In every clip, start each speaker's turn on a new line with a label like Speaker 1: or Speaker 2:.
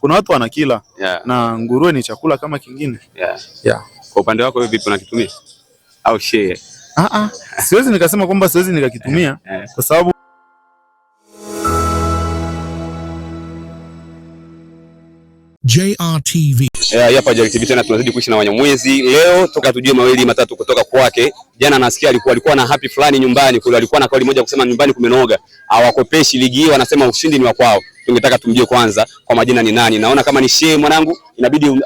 Speaker 1: kuna watu wanakila na nguruwe ni chakula kama kingine.
Speaker 2: Kwa upande wako wewe vipi, unakitumia au share?
Speaker 1: Siwezi nikasema kwamba siwezi nikakitumia kwa sababu
Speaker 3: JRTV.
Speaker 2: Hapa JRTV tena tunazidi kuishi na Wanyamwezi. Leo toka tujue mawili matatu kutoka kwake. Jana nasikia alikuwa na happy fulani nyumbani kule, alikuwa na kauli moja kusema nyumbani kumenoga. Hawakopeshi ligi hii, wanasema ushindi ni wa kwao. Tungetaka tumjue kwanza kwa majina ni nani. Naona kama ni Shehe mwanangu, inabidi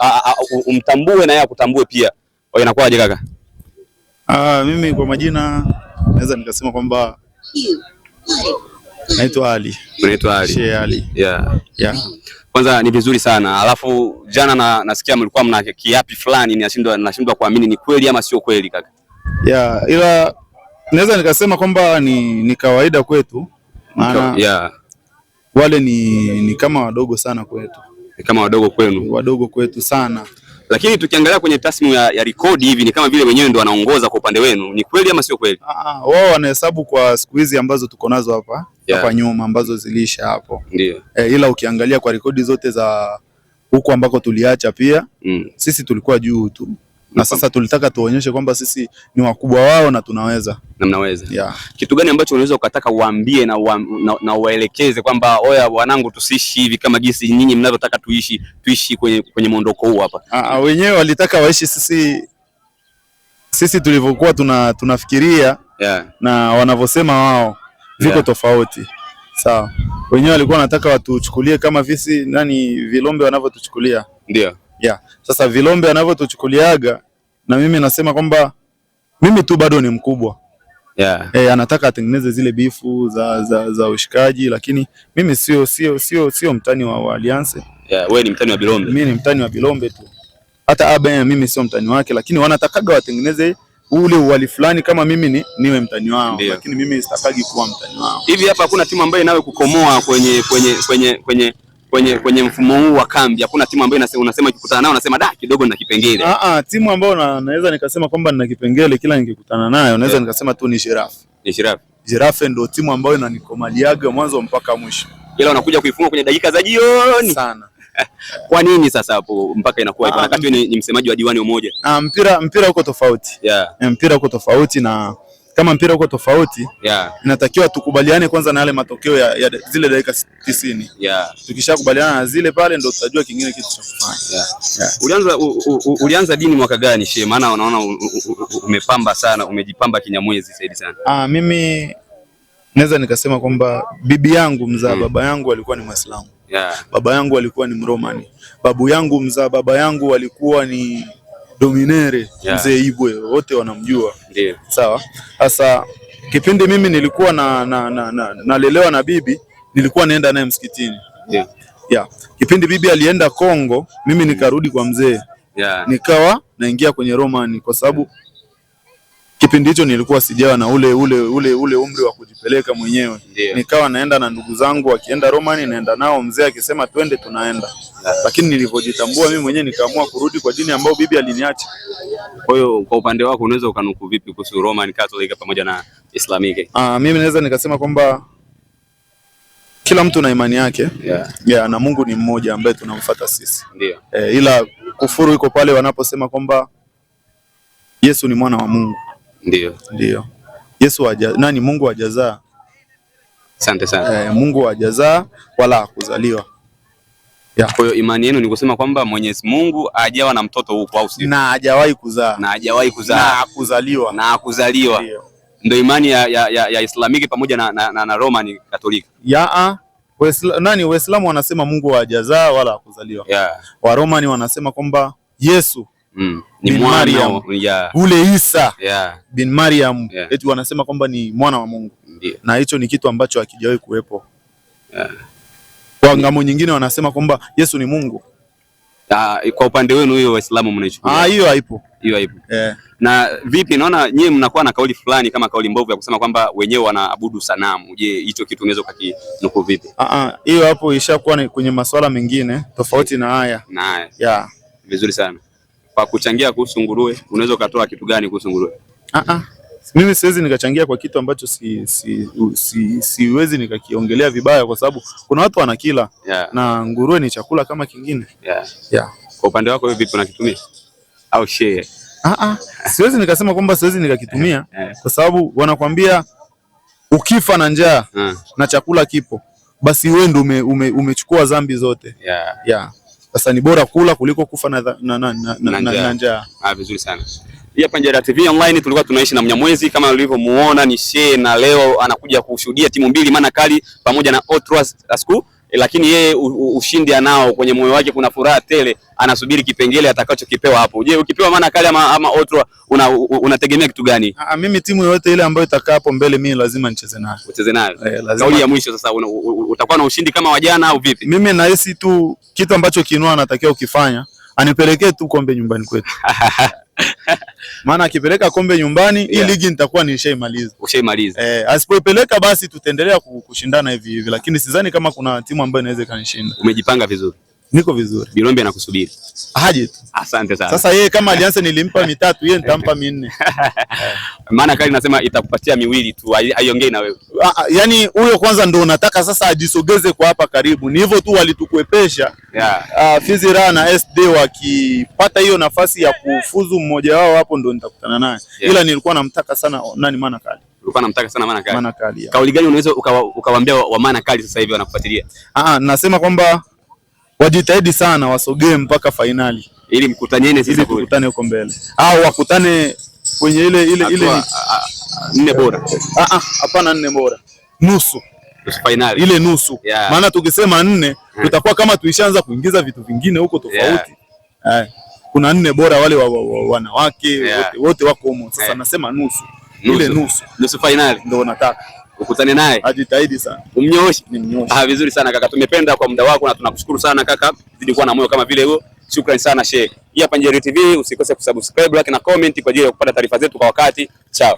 Speaker 2: umtambue na yeye akutambue pia. Kwa hiyo inakuwaje kaka?
Speaker 1: Mimi kwa majina naweza nikasema kwamba naitwa Ali.
Speaker 2: Unaitwa Ali?
Speaker 1: Shehe Ali.
Speaker 2: Kwanza ni vizuri sana. Alafu jana nasikia mlikuwa mna kiapi fulani, nashindwa kuamini ni kweli ama sio kweli kaka.
Speaker 1: Ila naweza nikasema kwamba ni kawaida kwetu. Maana wale ni kama wadogo sana kwetu.
Speaker 2: Ni kama wadogo kwenu?
Speaker 1: Wadogo kwetu sana.
Speaker 2: Lakini tukiangalia kwenye tasmimu ya rekodi hivi ni kama vile wenyewe ndio wanaongoza kwa upande wenu. Ni kweli ama sio kweli?
Speaker 1: Wao wanahesabu kwa siku hizi ambazo tuko nazo hapa hapa nyuma ambazo zilisha hapo.
Speaker 2: Ndio.
Speaker 1: Ila ukiangalia kwa rekodi zote za huko ambako tuliacha pia sisi tulikuwa juu tu. Na sasa tulitaka tuonyeshe kwamba sisi ni wakubwa wao na tunaweza. Na
Speaker 2: mnaweza. Kitu gani ambacho unaweza ukataka uambie na uwaelekeze kwamba oya wanangu, tusiishi hivi kama jinsi nyinyi mnavyotaka tuishi kwenye muondoko huu hapa?
Speaker 1: Wenyewe walitaka waishi sisi tulivyokuwa tunafikiria na wanavyosema wao viko tofauti. Sawa. Wenyewe walikuwa wanataka watuchukulie kama vilombe wanavyotuchukulia.
Speaker 2: Ndio.
Speaker 1: Sasa vilombe wanavyotuchukuliaga, na mimi nasema kwamba mimi tu bado ni mkubwa. Anataka atengeneze zile bifu za ushikaji, lakini mimi sio mtani wa Alliance.
Speaker 2: Wewe ni mtani wa Bilombe.
Speaker 1: Mimi ni mtani wa Bilombe tu. Hata Abe mimi sio mtani wake, lakini wanatakaga watengeneze ule uwali fulani kama mimi niwe mtani wao. Lakini mimi sitakagi kuwa mtani wao.
Speaker 2: Hivi hapa hakuna timu ambayo inawe kukomoa kwenye mfumo huu wa kambi? Hakuna timu ambayo unasema ukikutana nao unasema kidogo na kipengele?
Speaker 1: Timu ambayo naweza nikasema kwamba nina kipengele kila nikikutana nayo naweza nikasema tu ni Giraffe.
Speaker 2: Ni Giraffe.
Speaker 1: Giraffe ndio timu ambayo inanikomaliaga mwanzo mpaka mwisho.
Speaker 2: Ila unakuja kuifunga kwenye dakika za jioni
Speaker 1: sana.
Speaker 2: Kwa nini sasa hapo mpaka inakuwa hivyo? Wakati ni msemaji wa diwani umoja.
Speaker 1: Mpira uko tofauti. Mpira uko tofauti, na kama mpira uko tofauti inatakiwa tukubaliane kwanza na yale matokeo ya zile dakika 90. Tukishakubaliana na zile pale ndio tutajua kingine kitu cha kufanya.
Speaker 2: Ulianza dini mwaka gani Shehe? Maana unaona umepamba sana, umejipamba kinyamwezi zaidi sana.
Speaker 1: Mimi naweza nikasema kwamba bibi yangu mzaa baba yangu alikuwa ni Muislamu. Baba yangu alikuwa ni Mromani. Babu yangu mzaa baba yangu alikuwa ni Dominere. Mzee Ibwe wote wanamjua. Sawa. Sasa kipindi mimi nilikuwa nalelewa na bibi, nilikuwa naenda naye msikitini. Kipindi bibi alienda Kongo, mimi nikarudi kwa mzee. Nikawa naingia kwenye Romani kwa sababu kipindi hicho nilikuwa sijawa na ule umri wa kujipeleka mwenyewe. Nikawa naenda na ndugu zangu, wakienda Romani naenda nao, mzee akisema twende tunaenda. Lakini nilivyojitambua mimi mwenyewe nikaamua kurudi kwa dini ambayo bibi aliniacha.
Speaker 2: Kwa hiyo kwa upande wako unaweza ukanuku vipi kuhusu Roman Catholic pamoja na Islamic?
Speaker 1: Mimi naweza nikasema kwamba kila mtu na imani yake. Na Mungu ni mmoja ambaye tunamfuata sisi.
Speaker 2: Ndio.
Speaker 1: Ila kufuru iko pale wanaposema kwamba Yesu ni mwana wa Mungu. Ndio. Yesu Mungu hajazaa.
Speaker 2: Asante sana.
Speaker 1: Mungu hajazaa wala hakuzaliwa.
Speaker 2: Kwa hiyo imani yenu ni kusema kwamba Mwenyezi Mungu hajawa na mtoto huko au sio?
Speaker 1: Na hajawahi kuzaa.
Speaker 2: Na hakuzaliwa. Ndio imani ya Islamiki pamoja na Roman Catholic.
Speaker 1: Waislamu wanasema Mungu hajazaa wala hakuzaliwa. Wa Romani wanasema kwamba Yesu
Speaker 2: ni Maryam,
Speaker 1: ule Isa bin Maryam, eti wanasema kwamba ni mwana wa Mungu. Na hicho ni kitu ambacho hakijawahi kuwepo. Kwa ngamo nyingine wanasema kwamba Yesu ni Mungu.
Speaker 2: Kwa upande wenu hiyo Waislamu mnaichukulia?
Speaker 1: Hiyo haipo.
Speaker 2: Na vipi, naona nyie mnakuwa na kauli fulani kama kauli mbovu ya kusema kwamba wenyewe wanaabudu sanamu. Je, hicho kitu unaweza ukakinuku vipi?
Speaker 1: Hiyo hapo ishakuwa kwenye masuala mengine tofauti na haya.
Speaker 2: Vizuri sana. Kwa kuchangia kuhusu nguruwe, unaweza ukatoa kitu gani kuhusu nguruwe?
Speaker 1: Mimi siwezi nikachangia kwa kitu ambacho siwezi nikakiongelea vibaya, kwa sababu kuna watu wanakila na nguruwe ni chakula kama kingine.
Speaker 2: Kwa upande wako vipi, unakitumia au share?
Speaker 1: Siwezi nikasema kwamba siwezi nikakitumia kwa sababu wanakwambia ukifa na njaa na chakula kipo, basi wewe ndio umechukua dhambi zote. Sasa ni bora kula kuliko kufa na njaa.
Speaker 2: Vizuri sana. Hii hapa Njera TV Online, tulikuwa tunaishi na Mnyamwezi kama ulivyomuona ni Shehe, na leo anakuja kushuhudia timu mbili Mana Kali pamoja na Otras Asku, lakini yeye ushindi anao kwenye moyo wake, kuna furaha tele, anasubiri kipengele atakachokipewa hapo. Je, ukipewa Mana Kali ama Otras unategemea kitu gani?
Speaker 1: Mimi timu yote ile ambayo itakaa hapo mbele mimi lazima nicheze nayo.
Speaker 2: Ucheze nayo. Kauli ya mwisho sasa, utakuwa na ushindi kama wajana au vipi?
Speaker 1: Mimi nahisi tu kitu ambacho Kinua anatakiwa ukifanya, anipelekee tu kombe nyumbani kwetu. Maana akipeleka kombe nyumbani hii ligi nitakuwa nishaimaliza.
Speaker 2: Ushaimaliza.
Speaker 1: Asipopeleka basi tutaendelea kushindana hivi, lakini sidhani kama kuna timu ambayo inaweza kanishinda.
Speaker 2: Umejipanga vizuri?
Speaker 1: Niko vizuri.
Speaker 2: Bilombe anakusubiri.
Speaker 1: Aje tu.
Speaker 2: Asante sana.
Speaker 1: Sasa yeye kama alianza nilimpa mitatu, yeye nitampa minne.
Speaker 2: Maana Kali nasema itakupatia miwili tu, haiongei na wewe.
Speaker 1: Yaani huyo kwanza ndo unataka sasa ajisogeze kwa hapa karibu. Ni hivyo tu walitukuepesha. Fizira na SD wakipata hiyo nafasi ya kufuzu mmoja wao hapo ndo nitakutana naye. Ila nilikuwa namtaka sana nani Mana Kali.
Speaker 2: Ulikuwa namtaka sana Mana Kali.
Speaker 1: Mana Kali.
Speaker 2: Kauli gani unaweza ukawaambia wa Mana Kali sasa hivi wanakufuatilia?
Speaker 1: Nasema kwamba wajitahidi sana wasogee mpaka fainali
Speaker 2: ili mkutane sisi
Speaker 1: tukutane huko mbele, au wakutane kwenye ile
Speaker 2: nne bora.
Speaker 1: Hapana, nne bora, nusu
Speaker 2: finali,
Speaker 1: ile nusu. Maana tukisema nne tutakuwa kama tuishaanza kuingiza vitu vingine huko tofauti. Kuna nne bora, wale wanawake wote wako humo. Sasa nasema nusu, ile nusu finali ndio nataka ukutane naye. Ajitahidi sana. Umnyooshe.
Speaker 2: Vizuri sana kaka, tumependa kwa muda wako na tunakushukuru sana kaka. Zidi kuwa na moyo kama vile huo. Shukrani sana Shehe. Hii hapa Njera TV, usikose kusubscribe, like na comment kwa ajili ya kupata taarifa zetu kwa wakati. Chao.